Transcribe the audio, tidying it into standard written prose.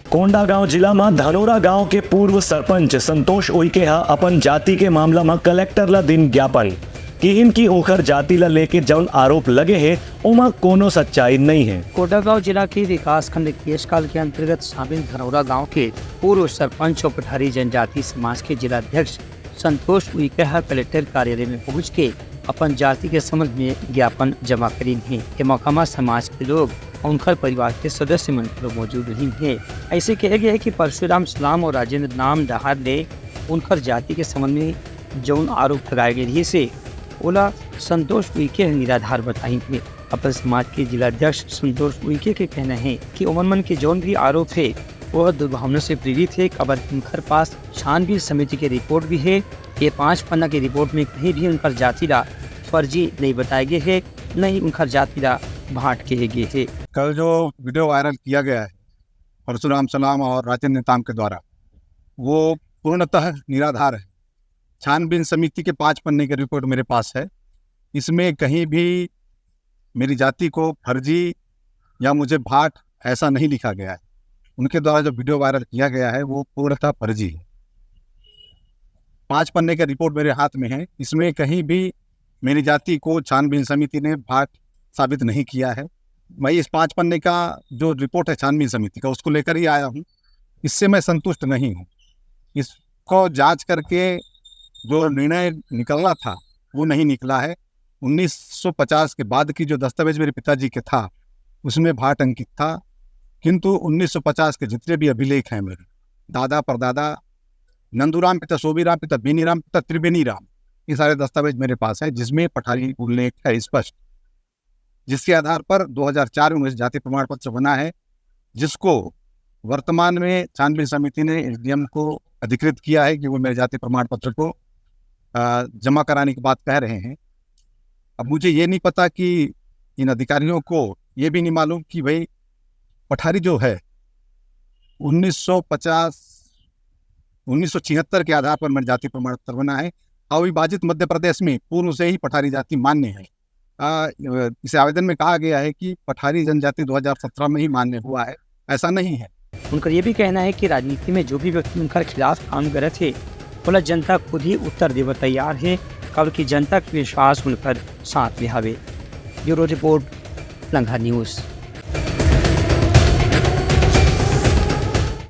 कोंडागांव जिला में धानोरा गांव के पूर्व सरपंच संतोष उइके अपन जाति के मामला में कलेक्टर ला दिन ज्ञापन कि इनकी ओखर जाति ला लेके जौन आरोप लगे है उमा कोनो सच्चाई नहीं है। कोंडागांव जिला के विकास खंड केशकाल के अंतर्गत शामिल धनौरा गांव के पूर्व सरपंच और पठारी जनजाति समाज के जिलाध्यक्ष संतोष उइके कलेक्टर कार्यालय में पहुँच के अपन जाति के संबंध में ज्ञापन जमा करीन है के मकामा समाज के लोग उनकर परिवार के सदस्य मन मौजूद रही है। ऐसे कहे गया है कि परशुराम सलाम और राजेंद्र नाम डहार ने उनकर जाति के संबंध में जौन आरोप लगाए गए रही से ओला संतोष उइके निराधार बताई है। अपन समाज के जिलाध्यक्ष संतोष उइके के कहना है कि उमन मन के जौन भी आरोप है वह दुर्भावना से प्रेरित है। अब उनकर पास छानबीन समिति की रिपोर्ट भी है। ये 5 पन्ना की रिपोर्ट में कहीं भी उनकर जाति ला फर्जी नहीं बताए गए है, नहीं उनकर जाति ला भाट कहे गए है। कल जो वीडियो वायरल किया गया है परशुराम सलाम और राजेंद्र नेताम के द्वारा वो पूर्णतः निराधार है। छानबीन समिति के 5 पन्ने की रिपोर्ट मेरे पास है। इसमें कहीं भी मेरी जाति को फर्जी या मुझे भाट ऐसा नहीं लिखा गया है। उनके द्वारा जो वीडियो वायरल किया गया है वो पूर्णतः फर्जी है। 5 पन्ने का रिपोर्ट मेरे हाथ में है। इसमें कहीं भी मेरी जाति को छानबीन समिति ने भाट साबित नहीं किया है। मैं इस 5 पन्ने का जो रिपोर्ट है छानबीन समिति का उसको लेकर ही आया हूँ। इससे मैं संतुष्ट नहीं हूँ। इसको जांच करके जो निर्णय निकलना था वो नहीं निकला है। 1950 के बाद की जो दस्तावेज मेरे पिताजी के था उसमें भाट अंकित था, किंतु 1950 के जितने भी अभिलेख हैं मेरे दादा परदादा नंदूराम पिता शोभीराम पिता बेनीराम पिता त्रिवेणीराम, ये सारे दस्तावेज मेरे पास है जिसमें पठारी उल्लेख है स्पष्ट, जिसके आधार पर 2004 में मुझे जाति प्रमाण पत्र बना है, जिसको वर्तमान में छानबीन समिति ने एसडीएम को अधिकृत किया है कि वो मेरे जाति प्रमाण पत्र को जमा कराने की बात कह रहे हैं। अब मुझे ये नहीं पता कि इन अधिकारियों को ये भी नहीं मालूम कि भाई पठारी जो है 1976 के आधार पर मेरा जाति प्रमाण पत्र बना है। अविभाजित मध्य प्रदेश में पूर्व से ही पठारी जाति मान्य है। इस आवेदन में कहा गया है कि पठारी जनजाति 2017 में ही मान्य हुआ है, ऐसा नहीं है। उनका ये भी कहना है कि राजनीति में जो भी व्यक्ति उनके खिलाफ काम करे थे बोला जनता खुद ही उत्तर देवे तैयार है, कल की जनता के विश्वास उनकर साथ में हवे। Bureau report Langha news.